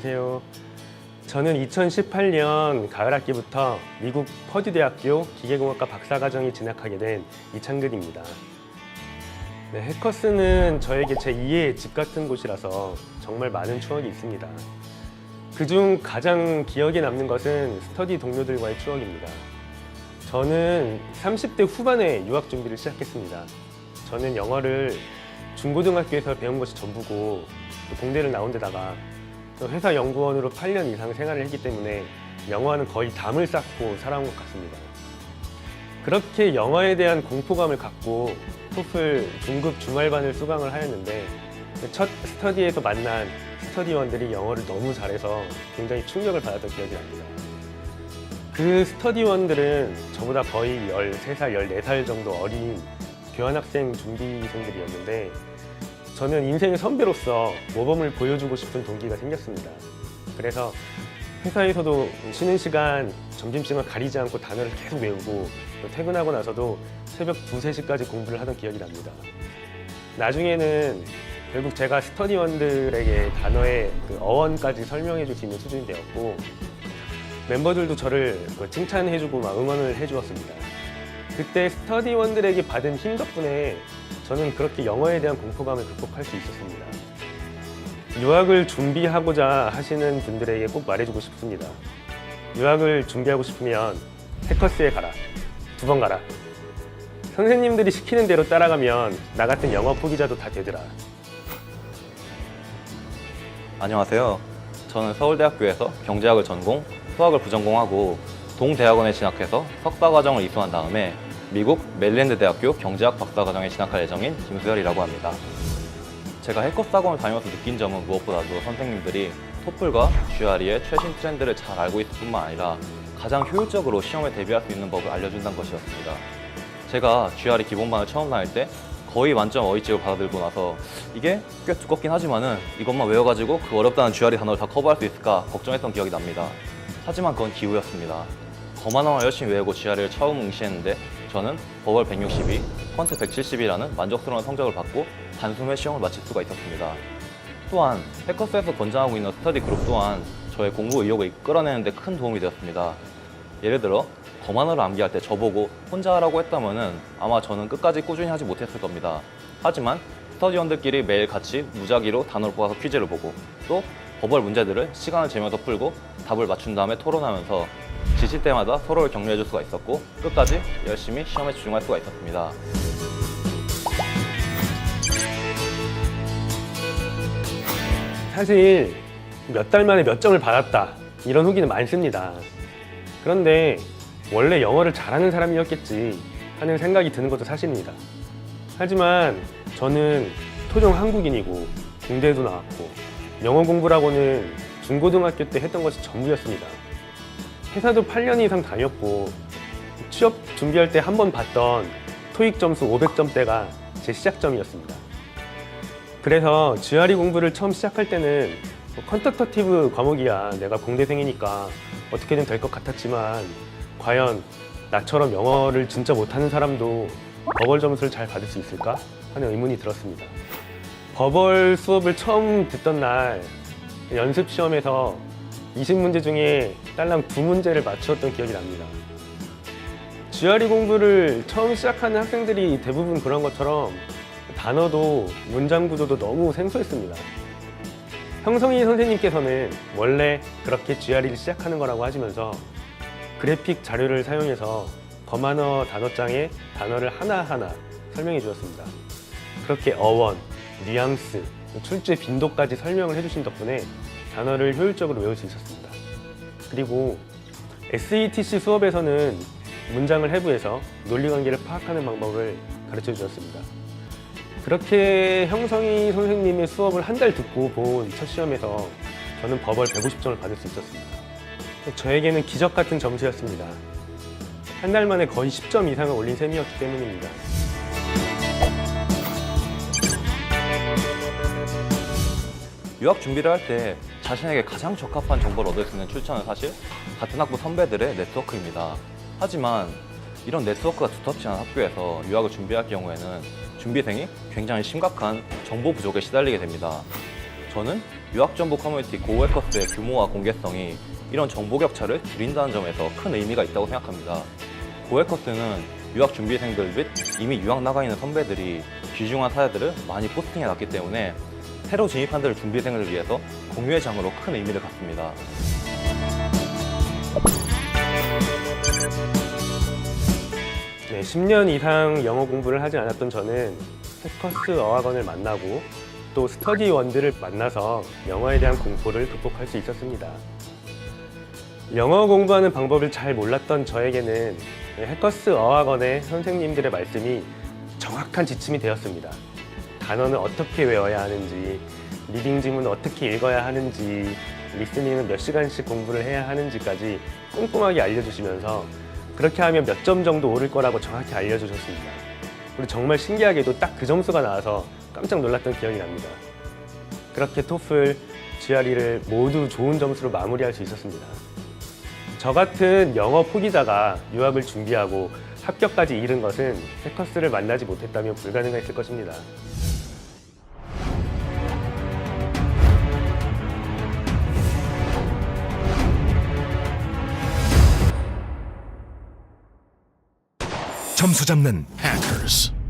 안녕하세요. 저는 2018년 가을 학기부터 미국 퍼듀 대학교 기계공학과 박사과정에 진학하게 된 이창근입니다. 네, 해커스는 저에게 제2의 집 같은 곳이라서 정말 많은 추억이 있습니다. 그중 가장 기억에 남는 것은 스터디 동료들과의 추억입니다. 저는 30대 후반에 유학 준비를 시작했습니다. 저는 영어를 중고등학교에서 배운 것이 전부고 동대를 나온 데다가 회사 연구원으로 8년 이상 생활을 했기 때문에 영어와는 거의 담을 쌓고 살아온 것 같습니다. 그렇게 영어에 대한 공포감을 갖고 토플 중급 주말반을 수강을 하였는데 첫 스터디에서 만난 스터디원들이 영어를 너무 잘해서 굉장히 충격을 받았던 기억이 납니다. 그 스터디원들은 저보다 거의 13살, 14살 정도 어린 교환학생 준비생들이었는데 저는 인생의 선배로서 모범을 보여주고 싶은 동기가 생겼습니다. 그래서 회사에서도 쉬는 시간, 점심시간 가리지 않고 단어를 계속 외우고 퇴근하고 나서도 새벽 2, 3시까지 공부를 하던 기억이 납니다. 나중에는 결국 제가 스터디원들에게 단어의 그 어원까지 설명해 줄 수 있는 수준이 되었고 멤버들도 저를 칭찬해주고 막 응원을 해주었습니다. 그때 스터디원들에게 받은 힘 덕분에 저는 그렇게 영어에 대한 공포감을 극복할 수 있었습니다. 유학을 준비하고자 하시는 분들에게 꼭 말해주고 싶습니다. 유학을 준비하고 싶으면 해커스에 가라. 2번 가라. 선생님들이 시키는 대로 따라가면 나 같은 영어 포기자도 다 되더라. 안녕하세요. 저는 서울대학교에서 경제학을 전공, 수학을 부전공하고 동대학원에 진학해서 석사과정을 이수한 다음에 미국 메릴랜드 대학교 경제학 박사과정에 진학할 예정인 김수열이라고 합니다. 제가 해커스 학원을 다니면서 느낀 점은 무엇보다도 선생님들이 토플과 GRE의 최신 트렌드를 잘 알고 있을 뿐만 아니라 가장 효율적으로 시험에 대비할 수 있는 법을 알려준다는 것이었습니다. 제가 GRE 기본반을 처음 다닐 때 거의 만점 어이치를 받아들고 나서 이게 꽤 두껍긴 하지만은 이것만 외워가지고 그 어렵다는 GRE 단어를 다 커버할 수 있을까 걱정했던 기억이 납니다. 하지만 그건 기우였습니다. 거만 하나 열심히 외우고 GRE를 처음 응시했는데 저는 버벌 162, 퀀트 170이라는 만족스러운 성적을 받고 단숨에 시험을 마칠 수가 있었습니다. 또한 해커스에서 권장하고 있는 스터디 그룹 또한 저의 공부 의욕을 이끌어내는 데 큰 도움이 되었습니다. 예를 들어 거만어를 암기할 때 저보고 혼자 하라고 했다면은 아마 저는 끝까지 꾸준히 하지 못했을 겁니다. 하지만 스터디원들끼리 매일 같이 무작위로 단어를 뽑아서 퀴즈를 보고 또 버벌 문제들을 시간을 재면서 풀고 답을 맞춘 다음에 토론하면서 지칠 때마다 서로를 격려해 줄 수가 있었고 끝까지 열심히 시험에 집중할 수가 있었습니다. 사실 몇 달 만에 몇 점을 받았다 이런 후기는 많습니다. 그런데 원래 영어를 잘하는 사람이었겠지 하는 생각이 드는 것도 사실입니다. 하지만 저는 토종 한국인이고 공대도 나왔고 영어 공부라고는 중고등학교 때 했던 것이 전부였습니다. 회사도 8년 이상 다녔고 취업 준비할 때 한 번 봤던 토익 점수 500점대가 제 시작점이었습니다. 그래서 GRE 공부를 처음 시작할 때는 퀀터터티브 과목이야 내가 공대생이니까 어떻게든 될 것 같았지만 과연 나처럼 영어를 진짜 못하는 사람도 버벌 점수를 잘 받을 수 있을까 하는 의문이 들었습니다. 버벌 수업을 처음 듣던 날 연습 시험에서 20문제 중에 딸랑 2문제를 맞추었던 기억이 납니다. GRE 공부를 처음 시작하는 학생들이 대부분 그런 것처럼 단어도 문장 구조도 너무 생소했습니다. 형성희 선생님께서는 원래 그렇게 GRE를 시작하는 거라고 하시면서 그래픽 자료를 사용해서 거만어 단어장에 단어를 하나하나 설명해 주었습니다. 그렇게 어원, 뉘앙스, 출제 빈도까지 설명을 해주신 덕분에 단어를 효율적으로 외울 수 있었습니다. 그리고 SETC 수업에서는 문장을 해부해서 논리관계를 파악하는 방법을 가르쳐 주셨습니다. 그렇게 형성희 선생님의 수업을 한 달 듣고 본 첫 시험에서 저는 버벌 150점을 받을 수 있었습니다. 저에게는 기적 같은 점수였습니다. 한 달 만에 거의 10점 이상을 올린 셈이었기 때문입니다. 유학 준비를 할 때 자신에게 가장 적합한 정보를 얻을 수 있는 출처는 사실 같은 학부 선배들의 네트워크입니다. 하지만 이런 네트워크가 두텁지 않은 학교에서 유학을 준비할 경우에는 준비생이 굉장히 심각한 정보 부족에 시달리게 됩니다. 저는 유학정보 커뮤니티 고해커스의 규모와 공개성이 이런 정보 격차를 줄인다는 점에서 큰 의미가 있다고 생각합니다. 고해커스는 유학 준비생들 및 이미 유학 나가 있는 선배들이 귀중한 사례들을 많이 포스팅해 놨기 때문에 새로 진입한 준비생을 위해서 공유의 장으로 큰 의미를 갖습니다. 네, 10년 이상 영어 공부를 하지 않았던 저는 해커스 어학원을 만나고 또 스터디원들을 만나서 영어에 대한 공포를 극복할 수 있었습니다. 영어 공부하는 방법을 잘 몰랐던 저에게는 해커스 어학원의 선생님들의 말씀이 정확한 지침이 되었습니다. 단어는 어떻게 외워야 하는지, 리딩 지문은 어떻게 읽어야 하는지, 리스닝은 몇 시간씩 공부를 해야 하는지까지 꼼꼼하게 알려주시면서 그렇게 하면 몇 점 정도 오를 거라고 정확히 알려주셨습니다. 그리고 정말 신기하게도 딱 그 점수가 나와서 깜짝 놀랐던 기억이 납니다. 그렇게 토플, GRE를 모두 좋은 점수로 마무리할 수 있었습니다. 저 같은 영어 포기자가 유학을 준비하고 합격까지 이른 것은 해커스를 만나지 못했다면 불가능했을 것입니다. 점수 잡는 Hackers.